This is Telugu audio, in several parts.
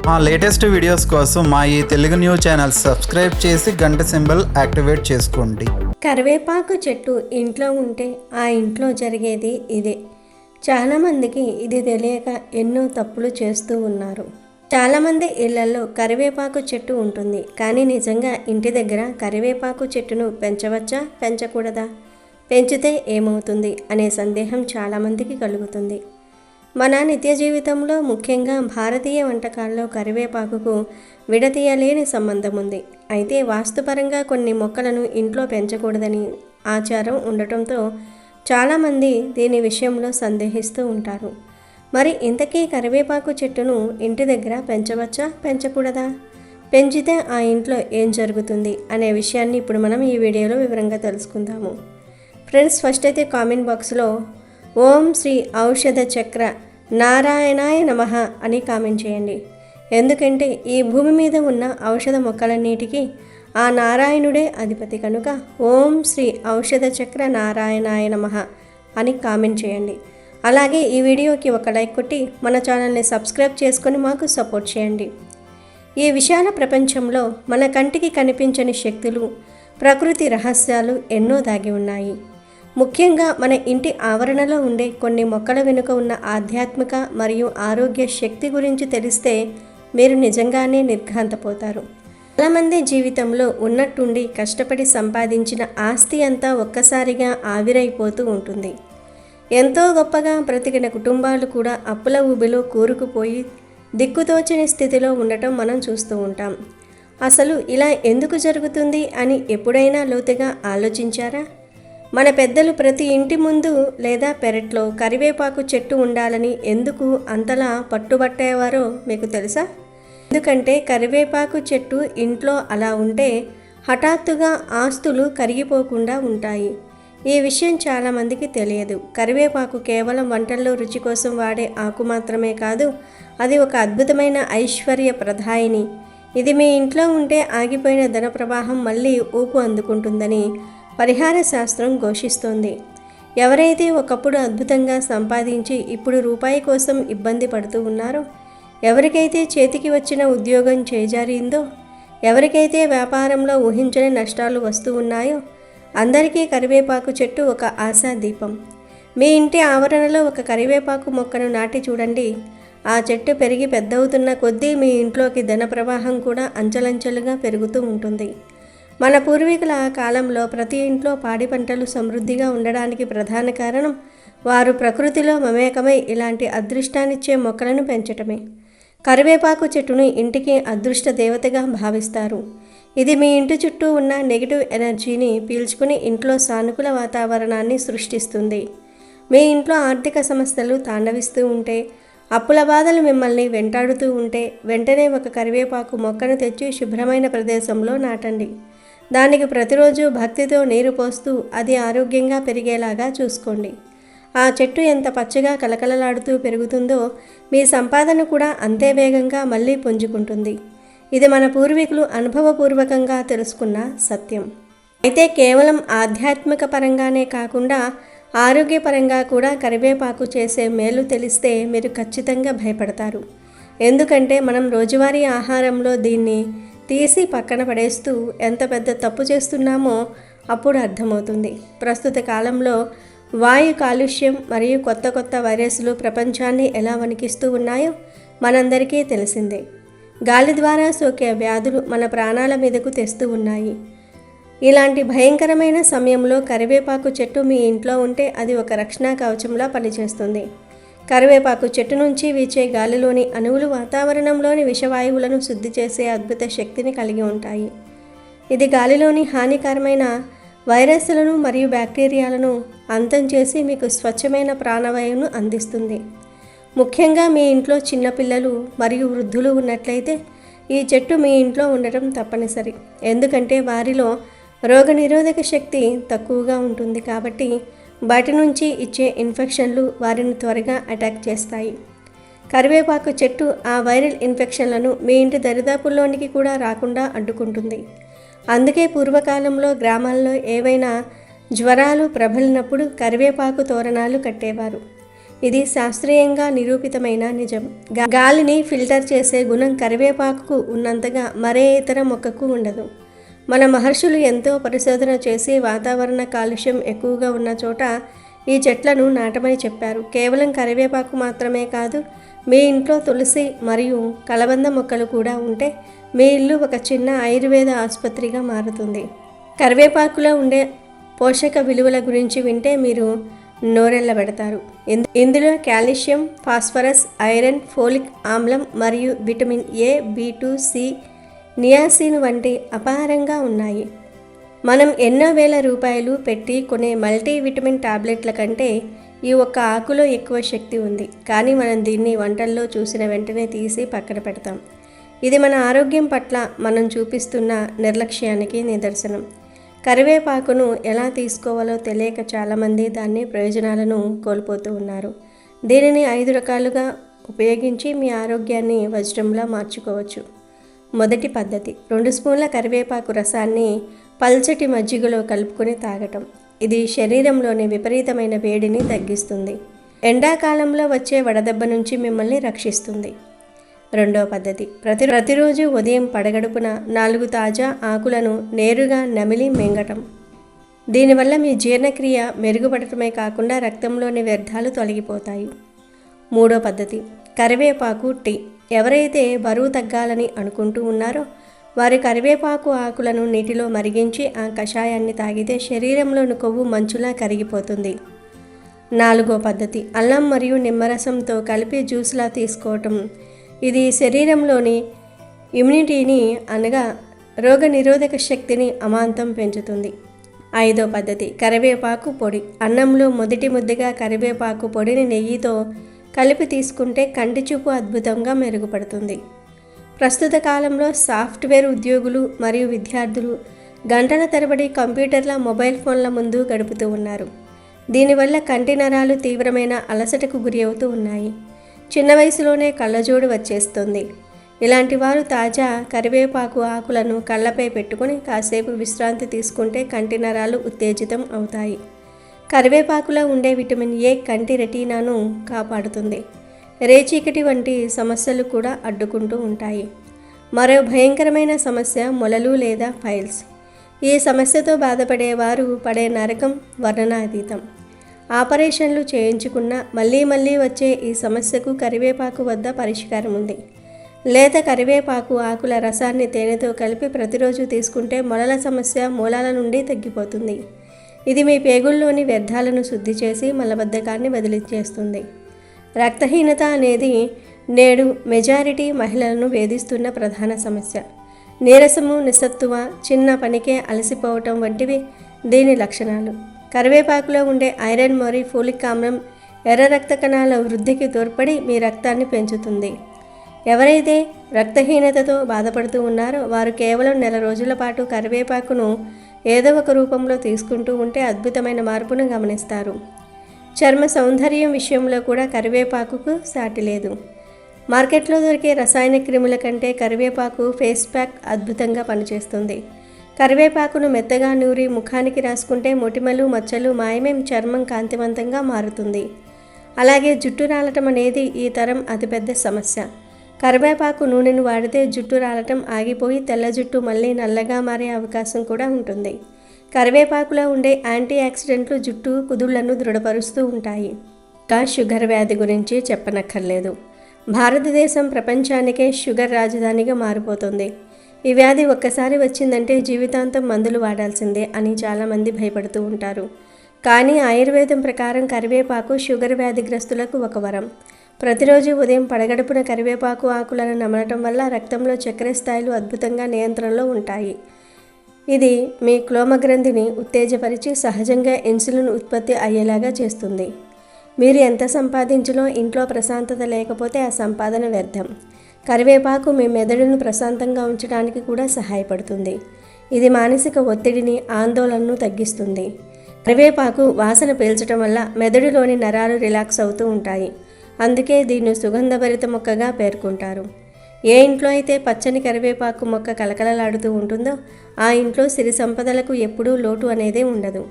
మా లేటెస్ట్ వీడియోస్ కోసం మా ఈ తెలుగు న్యూస్ ఛానల్ సబ్స్క్రైబ్ చేసి గంట సింబల్ యాక్టివేట్ చేసుకోండి. కరివేపాకు చెట్టు ఇంట్లో ఉంటే ఆ ఇంట్లో జరిగేది ఇదే. చాలామందికి ఇది తెలియక ఎన్నో తప్పులు చేస్తూ ఉన్నారు. చాలామంది ఇళ్లలో కరివేపాకు చెట్టు ఉంటుంది, కానీ నిజంగా ఇంటి దగ్గర కరివేపాకు చెట్టును పెంచవచ్చా, పెంచకూడదా, పెంచితే ఏమవుతుంది అనే సందేహం చాలామందికి కలుగుతుంది. మన నిత్య జీవితంలో ముఖ్యంగా భారతీయ వంటకాల్లో కరివేపాకుకు విడతీయలేని సంబంధం ఉంది. అయితే వాస్తుపరంగా కొన్ని మొక్కలను ఇంట్లో పెంచకూడదని ఆచారం ఉండటంతో చాలామంది దీని విషయంలో సందేహిస్తూ ఉంటారు. మరి ఇంతకీ కరివేపాకు చెట్టును ఇంటి దగ్గర పెంచవచ్చా, పెంచకూడదా, పెంచితే ఆ ఇంట్లో ఏం జరుగుతుంది అనే విషయాన్ని ఇప్పుడు మనం ఈ వీడియోలో వివరంగా తెలుసుకుందాము. ఫ్రెండ్స్, ఫస్ట్ అయితే కామెంట్ బాక్స్లో ఓం శ్రీ ఔషధ చక్ర నారాయణాయ నమః అని కామెంట్ చేయండి. ఎందుకంటే ఈ భూమి మీద ఉన్న ఔషధ మొక్కలన్నిటికీ ఆ నారాయణుడే అధిపతి కనుక ఓం శ్రీ ఔషధ చక్ర నారాయణాయ నమః అని కామెంట్ చేయండి. అలాగే ఈ వీడియోకి ఒక లైక్ కొట్టి మన ఛానల్ని సబ్స్క్రైబ్ చేసుకొని మాకు సపోర్ట్ చేయండి. ఈ విశాల ప్రపంచంలో మన కంటికి కనిపించని శక్తులు, ప్రకృతి రహస్యాలు ఎన్నో దాగి ఉన్నాయి. ముఖ్యంగా మన ఇంటి ఆవరణలో ఉండే కొన్ని మొక్కల వెనుక ఉన్న ఆధ్యాత్మిక మరియు ఆరోగ్య శక్తి గురించి తెలిస్తే మీరు నిజంగానే నిర్ఘాంతపోతారు. చాలామంది జీవితంలో ఉన్నట్టుండి కష్టపడి సంపాదించిన ఆస్తి అంతా ఒక్కసారిగా ఆవిరైపోతూ ఉంటుంది. ఎంతో గొప్పగా బ్రతికిన కుటుంబాలు కూడా అప్పుల ఊబిలో కూరుకుపోయి దిక్కుతోచని స్థితిలో ఉండటం మనం చూస్తూ ఉంటాం. అసలు ఇలా ఎందుకు జరుగుతుంది అని ఎప్పుడైనా లోతుగా ఆలోచించారా? మన పెద్దలు ప్రతి ఇంటి ముందు లేదా పెరట్లో కరివేపాకు చెట్టు ఉండాలని ఎందుకు అంతలా పట్టుబట్టేవారో మీకు తెలుసా? ఎందుకంటే కరివేపాకు చెట్టు ఇంట్లో అలా ఉంటే హఠాత్తుగా ఆస్తులు కరిగిపోకుండా ఉంటాయి. ఈ విషయం చాలామందికి తెలియదు. కరివేపాకు కేవలం వంటల్లో రుచి కోసం వాడే ఆకు మాత్రమే కాదు, అది ఒక అద్భుతమైన ఐశ్వర్య ప్రదాయిని. ఇది మీ ఇంట్లో ఉంటే ఆగిపోయిన ధన ప్రవాహం మళ్ళీ ఊపు అందుకుంటుందని పరిహార శాస్త్రం ఘోషిస్తోంది. ఎవరైతే ఒకప్పుడు అద్భుతంగా సంపాదించి ఇప్పుడు రూపాయి కోసం ఇబ్బంది పడుతూ ఉన్నారో, ఎవరికైతే చేతికి వచ్చిన ఉద్యోగం చేజారిందో, ఎవరికైతే వ్యాపారంలో ఊహించని నష్టాలు వస్తూ ఉన్నాయో అందరికీ కరివేపాకు చెట్టు ఒక ఆశాదీపం. మీ ఇంటి ఆవరణలో ఒక కరివేపాకు మొక్కను నాటి చూడండి. ఆ చెట్టు పెరిగి పెద్దవుతున్న కొద్దీ మీ ఇంట్లోకి ధన ప్రవాహం కూడా అంచెలంచెలుగా పెరుగుతూ ఉంటుంది. మన పూర్వీకుల కాలంలో ప్రతి ఇంట్లో పాడి పంటలు సమృద్ధిగా ఉండడానికి ప్రధాన కారణం వారు ప్రకృతిలో మమేకమై ఇలాంటి అదృష్టాన్నిచ్చే మొక్కలను పెంచటమే. కరివేపాకు చెట్టును ఇంటికి అదృష్ట దేవతగా భావిస్తారు. ఇది మీ ఇంటి చుట్టూ ఉన్న నెగిటివ్ ఎనర్జీని పీల్చుకుని ఇంట్లో సానుకూల వాతావరణాన్ని సృష్టిస్తుంది. మీ ఇంట్లో ఆర్థిక సమస్యలు తాండవిస్తూ ఉంటే, అప్పుల బాధలు మిమ్మల్ని వెంటాడుతూ ఉంటే వెంటనే ఒక కరివేపాకు మొక్కను తెచ్చి శుభ్రమైన ప్రదేశంలో నాటండి. దానికి ప్రతిరోజు భక్తితో నీరు పోస్తూ అది ఆరోగ్యంగా పెరిగేలాగా చూసుకోండి. ఆ చెట్టు ఎంత పచ్చగా కలకలలాడుతూ పెరుగుతుందో మీ సంపాదన కూడా అంతే వేగంగా మళ్ళీ పుంజుకుంటుంది. ఇది మన పూర్వీకులు అనుభవపూర్వకంగా తెలుసుకున్న సత్యం. అయితే కేవలం ఆధ్యాత్మిక పరంగానే కాకుండా ఆరోగ్యపరంగా కూడా కరివేపాకు చేసే మేలు తెలిస్తే మీరు ఖచ్చితంగా భయపడతారు. ఎందుకంటే మనం రోజువారీ ఆహారంలో దీన్ని తీసి పక్కన పడేస్తూ ఎంత పెద్ద తప్పు చేస్తున్నామో అప్పుడు అర్థమవుతుంది. ప్రస్తుత కాలంలో వాయు కాలుష్యం మరియు కొత్త కొత్త వైరస్లు ప్రపంచాన్ని ఎలా వణికిస్తూ ఉన్నాయో మనందరికీ తెలిసిందే. గాలి ద్వారా సోకే వ్యాధులు మన ప్రాణాల మీదకు తెస్తూ ఉన్నాయి. ఇలాంటి భయంకరమైన సమయంలో కరివేపాకు చెట్టు మీ ఇంట్లో ఉంటే అది ఒక రక్షణ కవచంలా పనిచేస్తుంది. కరివేపాకు చెట్టు నుంచి వీచే గాలిలోని అణువులు వాతావరణంలోని విషవాయువులను శుద్ధి చేసే అద్భుత శక్తిని కలిగి ఉంటాయి. ఇది గాలిలోని హానికరమైన వైరస్లను మరియు బ్యాక్టీరియాలను అంతం చేసి మీకు స్వచ్ఛమైన ప్రాణవాయువును అందిస్తుంది. ముఖ్యంగా మీ ఇంట్లో చిన్నపిల్లలు మరియు వృద్ధులు ఉన్నట్లయితే ఈ చెట్టు మీ ఇంట్లో ఉండటం తప్పనిసరి. ఎందుకంటే వారిలో రోగనిరోధక శక్తి తక్కువగా ఉంటుంది కాబట్టి బయట నుంచి ఇచ్చే ఇన్ఫెక్షన్లు వారిని త్వరగా అటాక్ చేస్తాయి. కరివేపాకు చెట్టు ఆ వైరల్ ఇన్ఫెక్షన్లను మీ ఇంటి దరిదాపుల్లోనికి కూడా రాకుండా అడ్డుకుంటుంది. అందుకే పూర్వకాలంలో గ్రామాల్లో ఏవైనా జ్వరాలు ప్రబలినప్పుడు కరివేపాకు తోరణాలు కట్టేవారు. ఇది శాస్త్రీయంగా నిరూపితమైన నిజం. గాలిని ఫిల్టర్ చేసే గుణం కరివేపాకుకు ఉన్నంతగా మరే ఇతర మొక్కకు ఉండదు. మన మహర్షులు ఎంతో పరిశోధన చేసి వాతావరణ కాలుష్యం ఎక్కువగా ఉన్న చోట ఈ చెట్లను నాటమని చెప్పారు. కేవలం కరివేపాకు మాత్రమే కాదు, మీ ఇంట్లో తులసి మరియు కలబంద మొక్కలు కూడా ఉంటే మీ ఇల్లు ఒక చిన్న ఆయుర్వేద ఆసుపత్రిగా మారుతుంది. కరివేపాకులో ఉండే పోషక విలువల గురించి వింటే మీరు నోరెళ్ళబెడతారు. ఇందులో కాల్షియం, ఫాస్ఫరస్, ఐరన్, ఫోలిక్ ఆమ్లం మరియు vitamin A, B2, C, niacin వంటి అపారంగా ఉన్నాయి. మనం ఎన్నో వేల రూపాయలు పెట్టి కొనే మల్టీ విటమిన్ టాబ్లెట్ల కంటే ఈ ఒక్క ఆకులో ఎక్కువ శక్తి ఉంది. కానీ మనం దీన్ని వంటల్లో చూసిన వెంటనే తీసి పక్కన పెడతాం. ఇది మన ఆరోగ్యం పట్ల మనం చూపిస్తున్న నిర్లక్ష్యానికి నిదర్శనం. కరివేపాకును ఎలా తీసుకోవాలో తెలియక చాలామంది దాని ప్రయోజనాలను కోల్పోతూ ఉన్నారు. దీనిని 5 రకాలుగా ఉపయోగించి మీ ఆరోగ్యాన్ని వజ్రంలా మార్చుకోవచ్చు. మొదటి పద్ధతి, 2 స్పూన్ల కరివేపాకు రసాన్ని పల్చటి మజ్జిగలో కలుపుకొని తాగటం. ఇది శరీరంలోని విపరీతమైన వేడిని తగ్గిస్తుంది. ఎండాకాలంలో వచ్చే వడదెబ్బ నుంచి మిమ్మల్ని రక్షిస్తుంది. రెండవ పద్ధతి, ప్రతిరోజు ఉదయం పడగడుపున 4 తాజా ఆకులను నేరుగా నమిలి మింగటం. దీనివల్ల మీ జీర్ణక్రియ మెరుగుపడటమే కాకుండా రక్తంలోని వ్యర్థాలు తొలగిపోతాయి. మూడో పద్ధతి, కరివేపాకు టీ. ఎవరైతే బరువు తగ్గాలని అనుకుంటూ ఉన్నారో వారి కరివేపాకు ఆకులను నీటిలో మరిగించి ఆ కషాయాన్ని తాగితే శరీరంలోని కొవ్వు మంచులా కరిగిపోతుంది. నాలుగో పద్ధతి, అల్లం మరియు నిమ్మరసంతో కలిపి జ్యూస్లా తీసుకోవటం. ఇది శరీరంలోని ఇమ్యూనిటీని అనగా రోగనిరోధక శక్తిని అమాంతం పెంచుతుంది. ఐదో పద్ధతి, కరివేపాకు పొడి. అన్నంలో మొదటి ముద్దగా కరివేపాకు పొడిని నెయ్యితో కలిపి తీసుకుంటే కంటి చూపు అద్భుతంగా మెరుగుపడుతుంది. ప్రస్తుత కాలంలో సాఫ్ట్వేర్ ఉద్యోగులు మరియు విద్యార్థులు గంటల తరబడి కంప్యూటర్ల, మొబైల్ ఫోన్ల ముందు గడుపుతూ ఉన్నారు. దీనివల్ల కంటి నరాలు తీవ్రమైన అలసటకు గురి అవుతూ ఉన్నాయి. చిన్న వయసులోనే కళ్ళజోడు వచ్చేస్తుంది. ఇలాంటి వారు తాజా కరివేపాకు ఆకులను కళ్ళపై పెట్టుకుని కాసేపు విశ్రాంతి తీసుకుంటే కంటి నరాలు ఉత్తేజితం అవుతాయి. కరివేపాకులో ఉండే విటమిన్ ఏ కంటి రెటీనాను కాపాడుతుంది. రేచీకటి వంటి సమస్యలు కూడా అడ్డుకుంటూ ఉంటాయి. మరో భయంకరమైన సమస్య మొలలు లేదా పైల్స్. ఈ సమస్యతో బాధపడేవారు పడే నరకం వర్ణనాతీతం. ఆపరేషన్లు చేయించుకున్న మళ్ళీ వచ్చే ఈ సమస్యకు కరివేపాకు వద్ద పరిష్కారం ఉంది. లేత కరివేపాకు ఆకుల రసాన్ని తేనెతో కలిపి ప్రతిరోజు తీసుకుంటే మొలల సమస్య మూలాల నుండి తగ్గిపోతుంది. ఇది మీ పేగుల్లోని వ్యర్థాలను శుద్ధి చేసి మలబద్ధకాన్ని వదిలించేస్తుంది. రక్తహీనత అనేది నేడు మెజారిటీ మహిళలను వేధిస్తున్న ప్రధాన సమస్య. నీరసము, నిస్సత్తువ, చిన్న పనికే అలసిపోవటం వంటివి దీని లక్షణాలు. కరివేపాకులో ఉండే ఐరన్ మరియు ఫోలిక్ ఆమ్లం ఎర్ర రక్త కణాల వృద్ధికి తోడ్పడి మీ రక్తాన్ని పెంచుతుంది. ఎవరైతే రక్తహీనతతో బాధపడుతూ ఉన్నారో వారు కేవలం 1 రోజుల పాటు కరివేపాకును ఏదో ఒక రూపంలో తీసుకుంటూ ఉంటే అద్భుతమైన మార్పును గమనిస్తారు. చర్మ సౌందర్యం విషయంలో కూడా కరివేపాకుకు సాటి లేదు. మార్కెట్లో దొరికే రసాయన క్రిముల కంటే కరివేపాకు ఫేస్ ప్యాక్ అద్భుతంగా పనిచేస్తుంది. కరివేపాకును మెత్తగా నూరి ముఖానికి రాసుకుంటే మొటిమలు, మచ్చలు మాయమేం, చర్మం కాంతివంతంగా మారుతుంది. అలాగే జుట్టు రాలటం అనేది ఈ తరం అతిపెద్ద సమస్య. కరివేపాకు నూనెను వాడితే జుట్టు రాలటం ఆగిపోయి తెల్ల జుట్టు మళ్ళీ నల్లగా మారే అవకాశం కూడా ఉంటుంది. కరివేపాకులో ఉండే యాంటీ ఆక్సిడెంట్లు జుట్టు కుదుళ్లను దృఢపరుస్తూ ఉంటాయి. ఇంకా షుగర్ వ్యాధి గురించి చెప్పనక్కర్లేదు. భారతదేశం ప్రపంచానికే షుగర్ రాజధానిగా మారిపోతుంది. ఈ వ్యాధి ఒక్కసారి వచ్చిందంటే జీవితాంతం మందులు వాడాల్సిందే అని చాలామంది భయపడుతూ ఉంటారు. కానీ ఆయుర్వేదం ప్రకారం కరివేపాకు షుగర్ వ్యాధిగ్రస్తులకు ఒక వరం. ప్రతిరోజు ఉదయం పడగడుపున కరివేపాకు ఆకులను నమలటం వల్ల రక్తంలో చక్కెర స్థాయిలు అద్భుతంగా నియంత్రణలో ఉంటాయి. ఇది మీ క్లోమగ్రంథిని ఉత్తేజపరిచి సహజంగా ఇన్సులిన్ ఉత్పత్తి అయ్యేలాగా చేస్తుంది. మీరు ఎంత సంపాదించినా ఇంట్లో ప్రశాంతత లేకపోతే ఆ సంపాదన వ్యర్థం. కరివేపాకు మీ మెదడును ప్రశాంతంగా ఉంచడానికి కూడా సహాయపడుతుంది. ఇది మానసిక ఒత్తిడిని, ఆందోళనను తగ్గిస్తుంది. కరివేపాకు వాసన పీల్చడం వల్ల మెదడులోని నరాలు రిలాక్స్ అవుతూ ఉంటాయి. అందుకే దీన్ని సుగంధభరిత మొక్కగా పేర్కొంటారు. ఏ ఇంట్లో అయితే పచ్చని కరివేపాకు మొక్క కలకలలాడుతూ ఉంటుందో ఆ ఇంట్లో సిరి సంపదలకు ఎప్పుడూ లోటు అనేదే ఉండదు.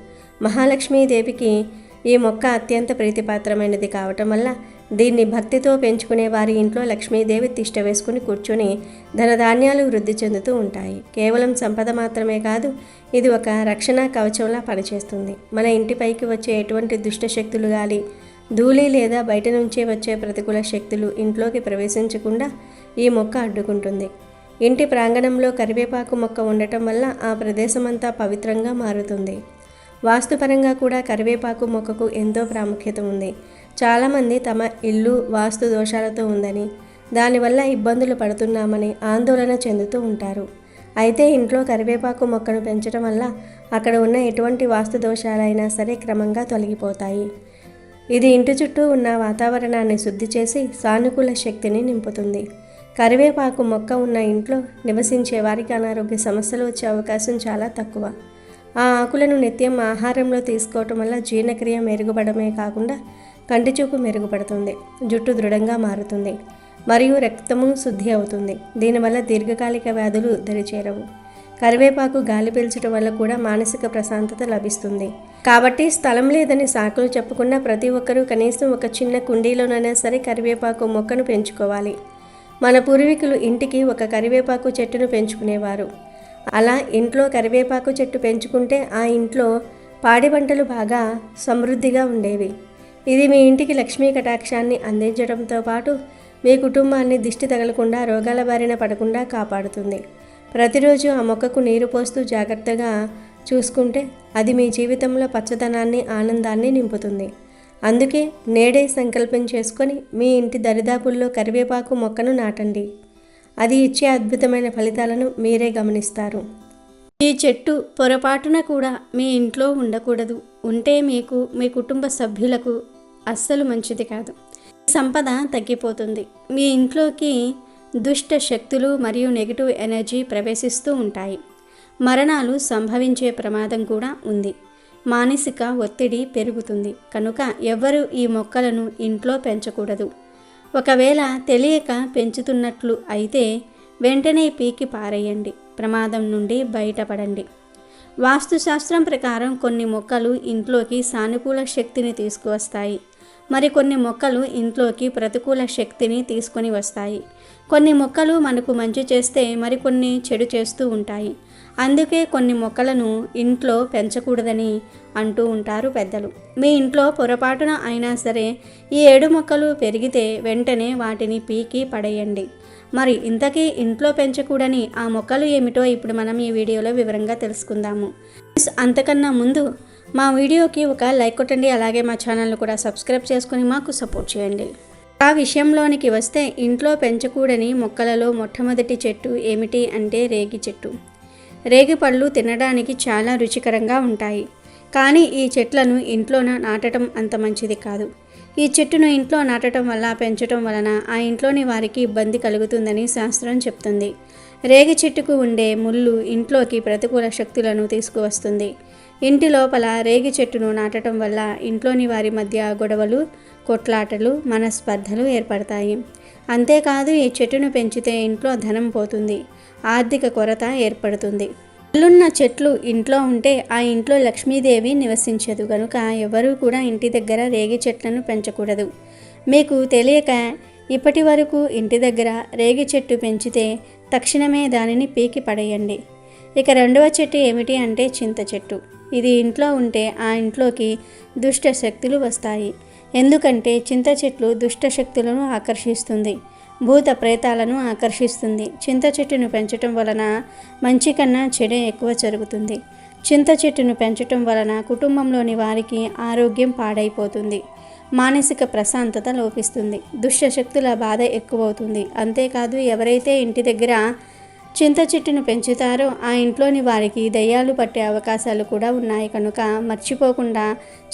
మహాలక్ష్మీదేవికి ఈ మొక్క అత్యంత ప్రీతిపాత్రమైనది కావటం వల్ల దీన్ని భక్తితో పెంచుకునే వారి ఇంట్లో లక్ష్మీదేవి తిష్ట వేసుకుని కూర్చొని ధనధాన్యాలు వృద్ధి చెందుతూ ఉంటాయి. కేవలం సంపద మాత్రమే కాదు, ఇది ఒక రక్షణ కవచంలా పనిచేస్తుంది. మన ఇంటిపైకి వచ్చే ఎటువంటి దుష్ట శక్తులు గాలి, ధూళి లేదా బయట నుంచే వచ్చే ప్రతికూల శక్తులు ఇంట్లోకి ప్రవేశించకుండా ఈ మొక్క అడ్డుకుంటుంది. ఇంటి ప్రాంగణంలో కరివేపాకు మొక్క ఉండటం వల్ల ఆ ప్రదేశమంతా పవిత్రంగా మారుతుంది. వాస్తుపరంగా కూడా కరివేపాకు మొక్కకు ఎంతో ప్రాముఖ్యత ఉంది. చాలామంది తమ ఇల్లు వాస్తు దోషాలతో ఉందని, దానివల్ల ఇబ్బందులు పడుతున్నామని ఆందోళన చెందుతూ ఉంటారు. అయితే ఇంట్లో కరివేపాకు మొక్కను పెంచడం వల్ల అక్కడ ఉన్న ఎటువంటి వాస్తు దోషాలైనా సరే క్రమంగా తొలగిపోతాయి. ఇది ఇంటి చుట్టూ ఉన్న వాతావరణాన్ని శుద్ధి చేసి సానుకూల శక్తిని నింపుతుంది. కరివేపాకు మొక్క ఉన్న ఇంట్లో నివసించే వారికి అనారోగ్య సమస్యలు వచ్చే అవకాశం చాలా తక్కువ. ఆ ఆకులను నిత్యం ఆహారంలో తీసుకోవటం వల్ల జీర్ణక్రియ మెరుగుపడమే కాకుండా కంటి చూపు మెరుగుపడుతుంది, జుట్టు దృఢంగా మారుతుంది మరియు రక్తము శుద్ధి అవుతుంది. దీనివల్ల దీర్ఘకాలిక వ్యాధులు దరిచేరవు. కరివేపాకు గాలి పీల్చడం వల్ల కూడా మానసిక ప్రశాంతత లభిస్తుంది. కాబట్టి స్థలం లేదని సాకులు చెప్పుకున్న ప్రతి ఒక్కరూ కనీసం ఒక చిన్న కుండీలోనైనా సరే కరివేపాకు మొక్కను పెంచుకోవాలి. మన పూర్వీకులు ఇంటికి ఒక కరివేపాకు చెట్టును పెంచుకునేవారు. అలా ఇంట్లో కరివేపాకు చెట్టు పెంచుకుంటే ఆ ఇంట్లో పాడి పంటలు బాగా సమృద్ధిగా ఉండేవి. ఇది మీ ఇంటికి లక్ష్మీ కటాక్షాన్ని అందించడంతో పాటు మీ కుటుంబాన్ని దిష్టి తగలకుండా రోగాల బారిన పడకుండా కాపాడుతుంది. ప్రతిరోజు ఆ మొక్కకు నీరు పోస్తూ జాగ్రత్తగా చూసుకుంటే అది మీ జీవితంలో పచ్చదనాన్ని, ఆనందాన్ని నింపుతుంది. అందుకే నేడే సంకల్పం చేసుకొని మీ ఇంటి దరిదాపుల్లో కరివేపాకు మొక్కను నాటండి. అది ఇచ్చే అద్భుతమైన ఫలితాలను మీరే గమనిస్తారు. ఈ చెట్టు పొరపాటున కూడా మీ ఇంట్లో ఉండకూడదు. ఉంటే మీకు, మీ కుటుంబ సభ్యులకు అస్సలు మంచిది కాదు. సంపద తగ్గిపోతుంది. మీ ఇంట్లోకి దుష్ట శక్తులు మరియు నెగిటివ్ ఎనర్జీ ప్రవేశిస్తూ ఉంటాయి. మరణాలు సంభవించే ప్రమాదం కూడా ఉంది. మానసిక ఒత్తిడి పెరుగుతుంది. కనుక ఎవ్వరూ ఈ మొక్కలను ఇంట్లో పెంచకూడదు. ఒకవేళ తెలియక పెంచుతున్నట్లు అయితే వెంటనే పీకి పారేయండి. ప్రమాదం నుండి బయటపడండి. వాస్తుశాస్త్రం ప్రకారం కొన్ని మొక్కలు ఇంట్లోకి సానుకూల శక్తిని తీసుకువస్తాయి. మరికొన్ని మొక్కలు ఇంట్లోకి ప్రతికూల శక్తిని తీసుకొని వస్తాయి. కొన్ని మొక్కలు మనకు మంచి చేస్తే మరికొన్ని చెడు చేస్తూ ఉంటాయి. అందుకే కొన్ని మొక్కలను ఇంట్లో పెంచకూడదని అంటూ ఉంటారు పెద్దలు. మీ ఇంట్లో పొరపాటున అయినా సరే ఈ 7 మొక్కలు పెరిగితే వెంటనే వాటిని పీకి పడేయండి. మరి ఇంతకీ ఇంట్లో పెంచకూడని ఆ మొక్కలు ఏమిటో ఇప్పుడు మనం ఈ వీడియోలో వివరంగా తెలుసుకుందాము. అంతకన్నా ముందు మా వీడియోకి ఒక లైక్ కొట్టండి. అలాగే మా ఛానల్ను కూడా సబ్స్క్రైబ్ చేసుకుని మాకు సపోర్ట్ చేయండి. ఆ విషయంలోనికి వస్తే ఇంట్లో పెంచకూడని మొక్కలలో మొట్టమొదటి చెట్టు ఏమిటి అంటే రేగి చెట్టు. రేగి పళ్ళు తినడానికి చాలా రుచికరంగా ఉంటాయి. కానీ ఈ చెట్లను ఇంట్లోన నాటడం అంత మంచిది కాదు. ఈ చెట్టును ఇంట్లో నాటడం వల్ల, పెంచడం వలన ఆ ఇంట్లోని వారికి ఇబ్బంది కలుగుతుందని శాస్త్రం చెప్తుంది. రేగి చెట్టుకు ఉండే ముళ్ళు ఇంట్లోకి ప్రతికూల శక్తులను తీసుకువస్తుంది. ఇంటి లోపల రేగి చెట్టును నాటడం వల్ల ఇంట్లోని వారి మధ్య గొడవలు, కొట్లాటలు, మనస్పర్ధలు ఏర్పడతాయి. అంతేకాదు ఈ చెట్టును పెంచితే ఇంట్లో ధనం పోతుంది, ఆర్థిక కొరత ఏర్పడుతుంది. ముళ్ళున్న చెట్లు ఇంట్లో ఉంటే ఆ ఇంట్లో లక్ష్మీదేవి నివసించదు. కనుక ఎవరూ కూడా ఇంటి దగ్గర రేగి చెట్లను పెంచకూడదు. మీకు తెలియక ఇప్పటి వరకు ఇంటి దగ్గర రేగి చెట్టు పెంచితే తక్షణమే దానిని పీకి పడేయండి. ఇక రెండవ చెట్టు ఏమిటి అంటే చింత చెట్టు. ఇది ఇంట్లో ఉంటే ఆ ఇంట్లోకి దుష్ట శక్తులు వస్తాయి. ఎందుకంటే చింత చెట్లు దుష్ట శక్తులను ఆకర్షిస్తుంది, భూత ప్రేతాలను ఆకర్షిస్తుంది. చింత చెట్టును పెంచటం వలన మంచి కన్నా చెడే ఎక్కువ జరుగుతుంది. చింత చెట్టును పెంచటం వలన కుటుంబంలోని వారికి ఆరోగ్యం పాడైపోతుంది, మానసిక ప్రశాంతత లోపిస్తుంది, దుష్ట శక్తుల బాధ ఎక్కువవుతుంది. అంతేకాదు ఎవరైతే ఇంటి దగ్గర చింత చెట్టును పెంచుతారో ఆ ఇంట్లోని వారికి దయ్యాలు పట్టే అవకాశాలు కూడా ఉన్నాయి. కనుక మర్చిపోకుండా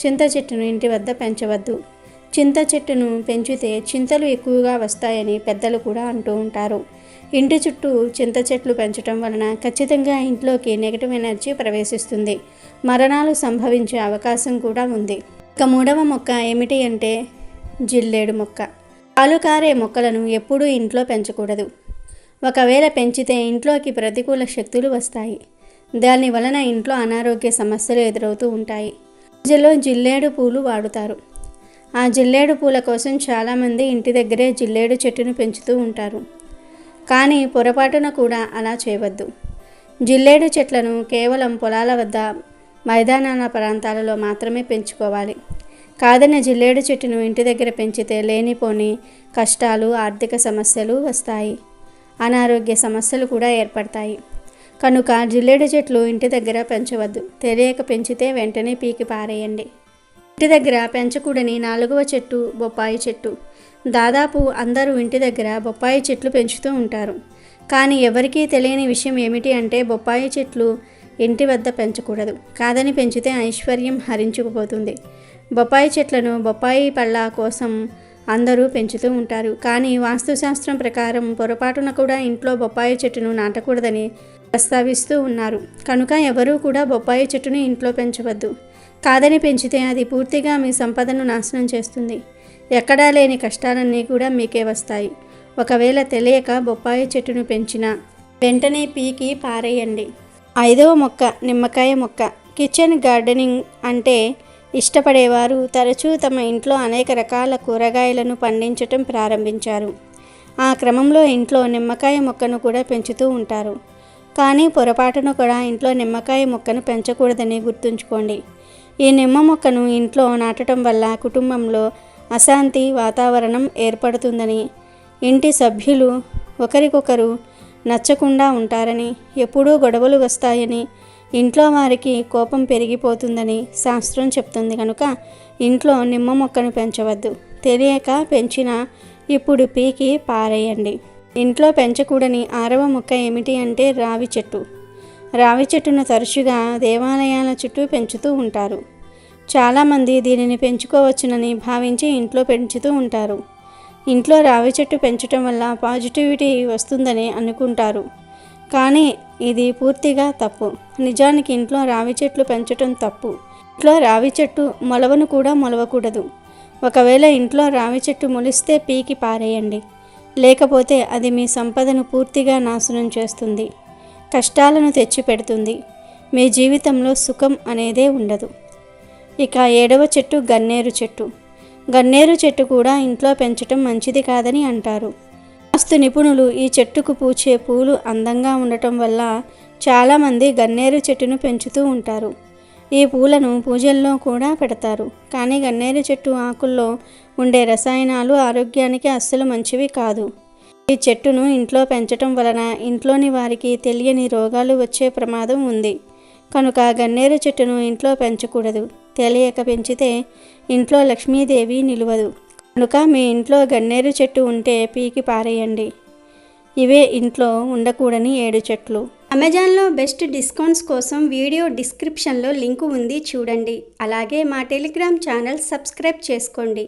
చింత చెట్టును ఇంటి వద్ద పెంచవద్దు. చింత చెట్టును పెంచితే చింతలు ఎక్కువగా వస్తాయని పెద్దలు కూడా అంటూ ఉంటారు. ఇంటి చుట్టూ చింత చెట్లు పెంచడం వలన ఖచ్చితంగా ఇంట్లోకి నెగటివ్ ఎనర్జీ ప్రవేశిస్తుంది, మరణాలు సంభవించే అవకాశం కూడా ఉంది. ఇక మూడవ మొక్క ఏమిటి అంటే జిల్లేడు మొక్క. పాలు కారే మొక్కలను ఎప్పుడూ ఇంట్లో పెంచకూడదు. ఒకవేళ పెంచితే ఇంట్లోకి ప్రతికూల శక్తులు వస్తాయి. దాని వలన ఇంట్లో అనారోగ్య సమస్యలు ఎదురవుతూ ఉంటాయి. పూజలో జిల్లేడు పూలు వాడుతారు. ఆ జిల్లేడు పూల కోసం చాలామంది ఇంటి దగ్గరే జిల్లేడు చెట్టును పెంచుతూ ఉంటారు. కానీ పొరపాటున కూడా అలా చేయవద్దు. జిల్లేడు చెట్లను కేవలం పొలాల వద్ద, మైదానాల ప్రాంతాలలో మాత్రమే పెంచుకోవాలి. కాదన్న జిల్లేడు చెట్టును ఇంటి దగ్గర పెంచితే లేనిపోని కష్టాలు, ఆర్థిక సమస్యలు వస్తాయి. అనారోగ్య సమస్యలు కూడా ఏర్పడతాయి. కనుక జిల్లేడు చెట్లు ఇంటి దగ్గర పెంచవద్దు. తెలియక పెంచితే వెంటనే పీకి పారేయండి. ఇంటి దగ్గర పెంచకూడని 4వ చెట్టు బొప్పాయి చెట్టు. దాదాపు అందరూ ఇంటి దగ్గర బొప్పాయి చెట్లు పెంచుతూ ఉంటారు. కానీ ఎవరికీ తెలియని విషయం ఏమిటి అంటే బొప్పాయి చెట్లు ఇంటి వద్ద పెంచకూడదు. కాదని పెంచితే ఐశ్వర్యం హరించుకుపోతుంది. బొప్పాయి చెట్లను బొప్పాయి పళ్ళ కోసం అందరూ పెంచుతూ ఉంటారు. కానీ వాస్తుశాస్త్రం ప్రకారం పొరపాటున కూడా ఇంట్లో బొప్పాయి చెట్టును నాటకూడదని ప్రస్తావిస్తూ ఉన్నారు. కనుక ఎవరూ కూడా బొప్పాయి చెట్టును ఇంట్లో పెంచవద్దు. కాదని పెంచితే అది పూర్తిగా మీ సంపదను నాశనం చేస్తుంది. ఎక్కడా లేని కష్టాలన్నీ కూడా మీకే వస్తాయి. ఒకవేళ తెలియక బొప్పాయి చెట్టును పెంచినా వెంటనే పీకి పారేయండి. 5వ మొక్క నిమ్మకాయ మొక్క. కిచెన్ గార్డెనింగ్ అంటే ఇష్టపడేవారు తరచూ తమ ఇంట్లో అనేక రకాల కూరగాయలను పండించటం ప్రారంభించారు. ఆ క్రమంలో ఇంట్లో నిమ్మకాయ మొక్కను కూడా పెంచుతూ ఉంటారు. కానీ పొరపాటును కూడా ఇంట్లో నిమ్మకాయ మొక్కను పెంచకూడదని గుర్తుంచుకోండి. ఈ నిమ్మ మొక్కను ఇంట్లో నాటడం వల్ల కుటుంబంలో అశాంతి వాతావరణం ఏర్పడుతుందని, ఇంటి సభ్యులు ఒకరికొకరు నచ్చకుండా ఉంటారని, ఎప్పుడూ గొడవలు వస్తాయని, ఇంట్లో వారికి కోపం పెరిగిపోతుందని శాస్త్రం చెప్తుంది. కనుక ఇంట్లో నిమ్మ మొక్కను పెంచవద్దు. తెలియక పెంచినా ఇప్పుడు పీకి పారేయండి. ఇంట్లో పెంచకూడని 6వ మొక్క ఏమిటి అంటే రావి చెట్టు. రావి చెట్టును తరచుగా దేవాలయాల చుట్టూ పెంచుతూ ఉంటారు. చాలామంది దీనిని పెంచుకోవచ్చునని భావించి ఇంట్లో పెంచుతూ ఉంటారు. ఇంట్లో రావి చెట్టు పెంచడం వల్ల పాజిటివిటీ వస్తుందని అనుకుంటారు. కానీ ఇది పూర్తిగా తప్పు. నిజానికి ఇంట్లో రావి చెట్లు పెంచడం తప్పు. ఇంట్లో రావి చెట్టు మొలవను కూడా మొలవకూడదు. ఒకవేళ ఇంట్లో రావి చెట్టు మొలిస్తే పీకి పారేయండి. లేకపోతే అది మీ సంపదను పూర్తిగా నాశనం చేస్తుంది. కష్టాలను తెచ్చిపెడుతుంది. మీ జీవితంలో సుఖం అనేదే ఉండదు. ఇక 7వ చెట్టు గన్నేరు చెట్టు. గన్నేరు చెట్టు కూడా ఇంట్లో పెంచటం మంచిది కాదని అంటారు. వాస్తు నిపుణులు ఈ చెట్టుకు పూచే పూలు అందంగా ఉండటం వల్ల చాలామంది గన్నేరు చెట్టును పెంచుతూ ఉంటారు. ఈ పూలను పూజల్లో కూడా పెడతారు. కానీ గన్నేరు చెట్టు ఆకుల్లో ఉండే రసాయనాలు ఆరోగ్యానికి అస్సలు మంచివి కాదు. ఈ చెట్టును ఇంట్లో పెంచటం వలన ఇంట్లోని వారికి తెలియని రోగాలు వచ్చే ప్రమాదం ఉంది. కనుక గన్నేరు చెట్టును ఇంట్లో పెంచకూడదు. తెలియక పెంచితే ఇంట్లో లక్ష్మీదేవి నిలువదు. కనుక మీ ఇంట్లో గన్నేరు చెట్టు ఉంటే పీకి పారేయండి. ఇవే ఇంట్లో ఉండకూడని 7 చెట్లు. అమెజాన్లో బెస్ట్ డిస్కౌంట్స్ కోసం వీడియో డిస్క్రిప్షన్లో లింకు ఉంది, చూడండి. అలాగే మా టెలిగ్రామ్ ఛానల్ సబ్స్క్రైబ్ చేసుకోండి.